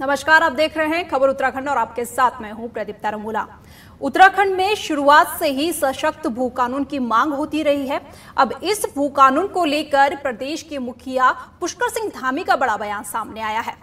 नमस्कार, आप देख रहे हैं खबर उत्तराखंड और आपके साथ मैं हूं प्रदीप्ता रमूला। उत्तराखंड में शुरुआत से ही सशक्त भू कानून की मांग होती रही है। अब इस भू कानून को लेकर प्रदेश के मुखिया पुष्कर सिंह धामी का बड़ा बयान सामने आया है।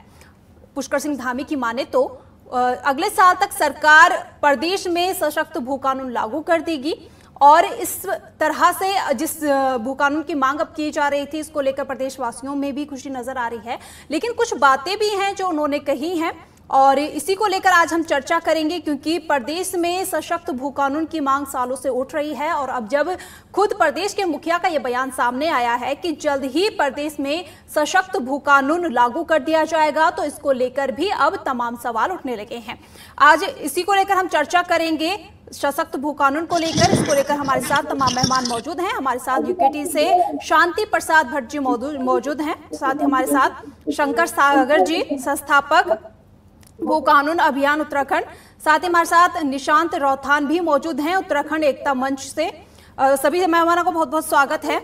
पुष्कर सिंह धामी की माने तो अगले साल तक सरकार प्रदेश में सशक्त भू कानून लागू कर देगी और इस तरह से जिस भू कानून की मांग अब की जा रही थी, इसको लेकर प्रदेशवासियों में भी खुशी नजर आ रही है। लेकिन कुछ बातें भी हैं जो उन्होंने कही हैं और इसी को लेकर आज हम चर्चा करेंगे, क्योंकि प्रदेश में सशक्त भू कानून की मांग सालों से उठ रही है और अब जब खुद प्रदेश के मुखिया का यह बयान सामने आया है कि जल्द ही प्रदेश में सशक्त भू कानून लागू कर दिया जाएगा, तो इसको लेकर भी अब तमाम सवाल उठने लगे हैं। आज इसी को लेकर हम चर्चा करेंगे, सशक्त भू कानून को लेकर। इसको लेकर हमारे साथ तमाम मेहमान मौजूद हैं। हमारे साथ यूकेटी से शांति प्रसाद भट्ट जी मौजूद हैं, साथ ही हमारे साथ शंकर सागर जी, संस्थापक भू कानून अभियान उत्तराखंड, साथ ही हमारे साथ निशांत रौथान भी मौजूद हैं उत्तराखंड एकता मंच से। सभी मेहमानों को बहुत बहुत स्वागत है।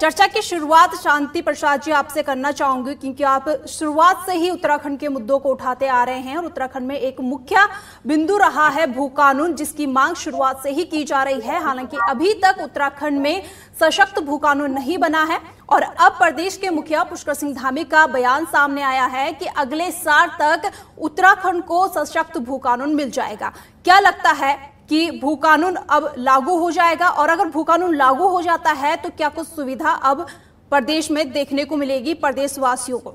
चर्चा की शुरुआत शांति प्रसाद जी आपसे करना चाहूंगी, क्योंकि आप शुरुआत से ही उत्तराखंड के मुद्दों को उठाते आ रहे हैं और उत्तराखंड में एक मुख्य बिंदु रहा है भू कानून, जिसकी मांग शुरुआत से ही की जा रही है। हालांकि अभी तक उत्तराखंड में सशक्त भू कानून नहीं बना है और अब प्रदेश के मुखिया पुष्कर सिंह धामी का बयान सामने आया है कि अगले साल तक उत्तराखंड को सशक्त भू कानून मिल जाएगा। क्या लगता है कि भू कानून अब लागू हो जाएगा, और अगर भू कानून लागू हो जाता है तो क्या कुछ सुविधा अब प्रदेश में देखने को मिलेगी प्रदेशवासियों को?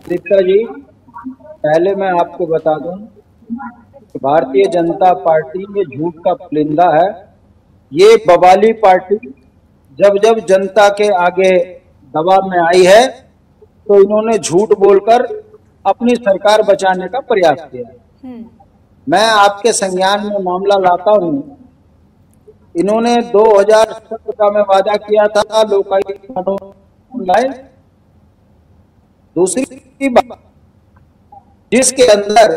दीपिका जी, पहले मैं आपको बता दूं कि भारतीय जनता पार्टी ये झूठ का पुलिंदा है। ये बवाली पार्टी जब जब जनता के आगे दबाव में आई है तो इन्होंने झूठ बोलकर अपनी सरकार बचाने का प्रयास किया। मैं आपके संज्ञान में मामला लाता हूं। इन्होंने 2017 का में वादा किया था लोकायुक्त कानून लाए। दूसरी बात, जिसके अंदर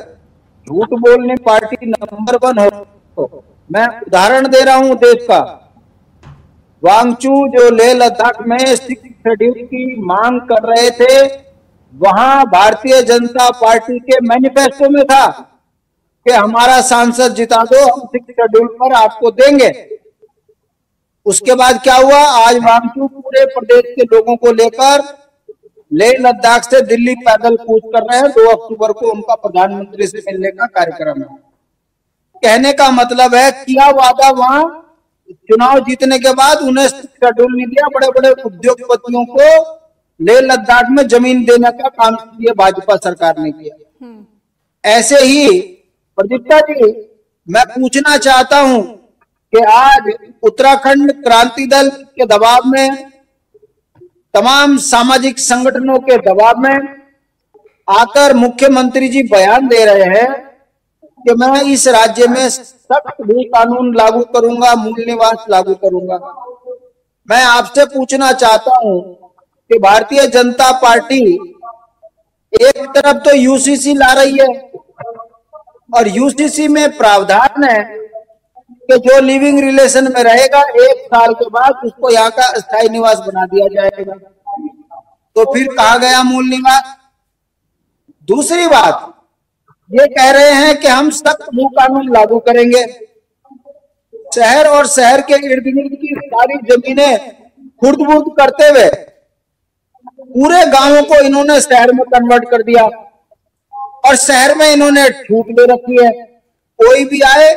झूठ बोलने पार्टी नंबर 1 हो, मैं उदाहरण दे रहा हूं देश का। वांगचू जो लेह लद्दाख में 6 शेड्यूल की मांग कर रहे थे, वहां भारतीय जनता पार्टी के मैनिफेस्टो में था कि हमारा सांसद जिता दो, हम 6 शेड्यूल पर आपको देंगे। उसके बाद क्या हुआ? आज वांगचू पूरे प्रदेश के लोगों को लेकर लेह लद्दाख से दिल्ली पैदल कूच कर रहे हैं। 2 अक्टूबर को उनका प्रधानमंत्री से मिलने का कार्यक्रम है। कहने का मतलब है, किया वादा वहां, चुनाव जीतने के बाद उन्हें शेड्यूल नहीं दिया। बड़े बड़े उद्योगपतियों को लेह लद्दाख में जमीन देने का काम ये भाजपा सरकार ने किया। ऐसे ही प्रदीप्ता जी, मैं पूछना चाहता हूं कि आज उत्तराखंड क्रांति दल के दबाव में, तमाम सामाजिक संगठनों के दबाव में आकर मुख्यमंत्री जी बयान दे रहे हैं कि मैं इस राज्य में सख्त भू कानून लागू करूंगा, मूल निवास लागू करूंगा। मैं आपसे पूछना चाहता हूं कि भारतीय जनता पार्टी एक तरफ तो यूसीसी ला रही है और यूसीसी में प्रावधान है कि जो लिविंग रिलेशन में रहेगा 1 साल के बाद उसको यहाँ का स्थायी निवास बना दिया जाएगा। तो फिर कहा गया मूल निवास? दूसरी बात, ये कह रहे हैं कि हम सख्त भू कानून लागू करेंगे। शहर और शहर के इर्द गिर्द की सारी जमीनें खुर्द-बुर्द करते हुए पूरे गांवों को इन्होंने शहर में कन्वर्ट कर दिया और शहर में इन्होंने छूट ले रखी है। कोई भी आए,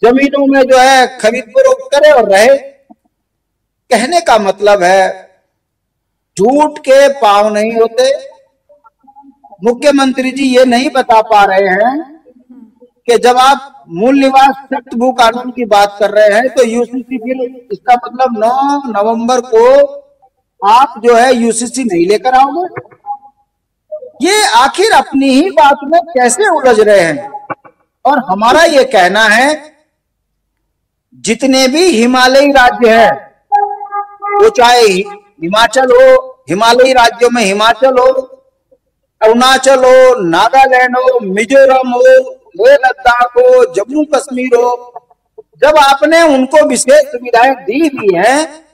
जमीनों में जो है खरीद फरोख्त करे और रहे। कहने का मतलब है, झूठ के पांव नहीं होते। मुख्यमंत्री जी ये नहीं बता पा रहे हैं कि जब आप मूल निवास सख्त भू कानून की बात कर रहे हैं तो यूसीसी, फिर इसका मतलब 9 नवंबर को आप जो है यूसीसी नहीं लेकर आओगे? ये आखिर अपनी ही बात में कैसे उलझ रहे हैं? और हमारा ये कहना है, जितने भी हिमालयी राज्य हैं, वो चाहे हिमाचल हो, हिमालयी राज्यों में हिमाचल हो, अरुणाचल हो, नागालैंड हो, मिजोरम हो, लेह लद्दाख हो, जम्मू कश्मीर हो, जब आपने उनको विशेष सुविधाएं दी हुई हैं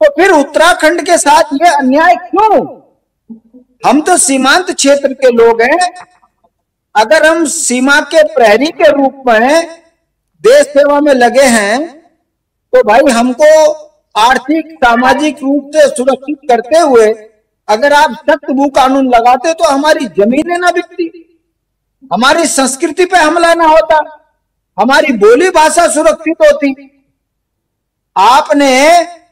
तो फिर उत्तराखंड के साथ ये अन्याय क्यों? हम तो सीमांत क्षेत्र के लोग हैं। अगर हम सीमा के प्रहरी के रूप में देश सेवा में लगे हैं तो भाई हमको आर्थिक सामाजिक रूप से सुरक्षित करते हुए अगर आप सख्त भू कानून लगाते तो हमारी जमीनें ना बिकती, हमारी संस्कृति पे हमला ना होता, हमारी बोली भाषा सुरक्षित होती। आपने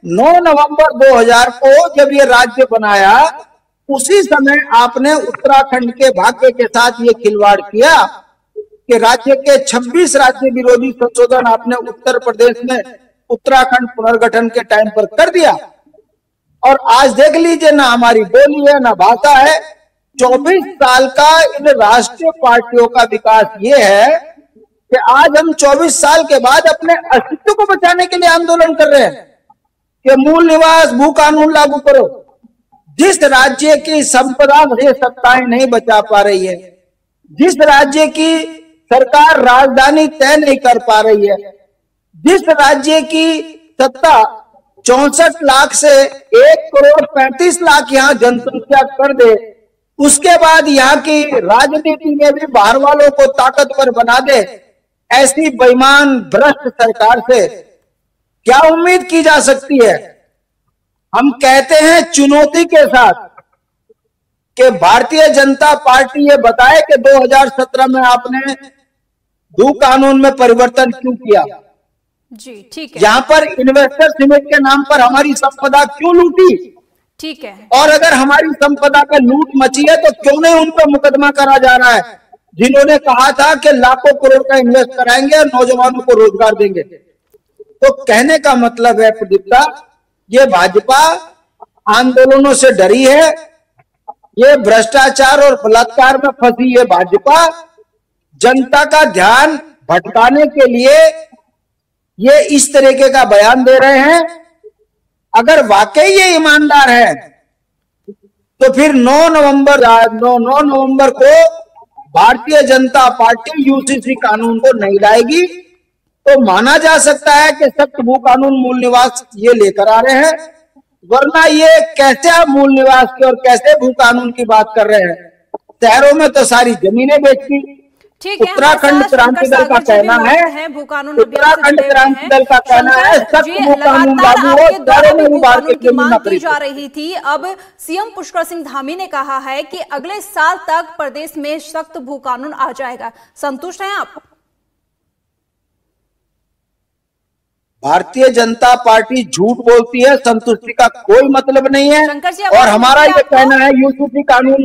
9 नवंबर 2000 को जब ये राज्य बनाया उसी समय आपने उत्तराखंड के भाग्य के साथ ये खिलवाड़ किया कि राज्य के 26 राज्य विरोधी संशोधन आपने उत्तर प्रदेश में उत्तराखंड पुनर्गठन के टाइम पर कर दिया। और आज देख लीजिए, ना हमारी बोली है ना भाषा है। 24 साल का इन राष्ट्रीय पार्टियों का विकास ये है कि आज हम 24 साल के बाद अपने अस्तित्व को बचाने के लिए आंदोलन कर रहे हैं कि मूल निवास भू कानून लागू करो। जिस राज्य की संपदा से सत्ताएं नहीं बचा पा रही है, जिस राज्य की सरकार राजधानी तय नहीं कर पा रही है, जिस राज्य की सत्ता 64 लाख से 1,35,00,000 यहाँ जनसंख्या कर दे, उसके बाद यहाँ की राजनीति में भी बाहर वालों को ताकतवर बना दे, ऐसी बेईमान भ्रष्ट सरकार से क्या उम्मीद की जा सकती है? हम कहते हैं चुनौती के साथ कि भारतीय जनता पार्टी ये बताए कि 2017 में आपने भू कानून में परिवर्तन क्यों किया? जी ठीक है। यहाँ पर इन्वेस्टर समिट के नाम पर हमारी संपदा क्यों लूटी? ठीक है। और अगर हमारी संपदा का लूट मची है तो क्यों नहीं उन पर मुकदमा करा जा रहा है, जिन्होंने कहा था कि लाखों करोड़ का इन्वेस्ट कराएंगे और नौजवानों को रोजगार देंगे। तो कहने का मतलब है प्रदीप्ता, ये भाजपा आंदोलनों से डरी है, ये भ्रष्टाचार और बलात्कार में फंसी ये भाजपा जनता का ध्यान भटकाने के लिए ये इस तरीके का बयान दे रहे हैं। अगर वाकई ये ईमानदार है तो फिर 9 नवंबर को भारतीय जनता पार्टी यूसीसी कानून को नहीं लाएगी तो माना जा सकता है कि सख्त भू कानून मूल निवास ये लेकर आ रहे हैं। वरना ये कैसे आप मूल निवास की और कैसे भू कानून की बात कर रहे हैं? शहरों में तो सारी जमीनें बेचती। ठीक है। उत्तराखंड क्रांति दल का कहना है, उत्तराखंड क्रांति दल का कहना है सख्त भू कानून लागू हो, शहरों में उबार के जमीन न की जा रही थी। अब सीएम पुष्कर सिंह धामी ने कहा है कि अगले साल तक प्रदेश में सख्त भू कानून आ जाएगा। संतुष्ट हैं आप? भारतीय जनता पार्टी झूठ बोलती है, संतुष्टि का कोई मतलब नहीं है। और हमारा ये कहना है यूसीसी कानून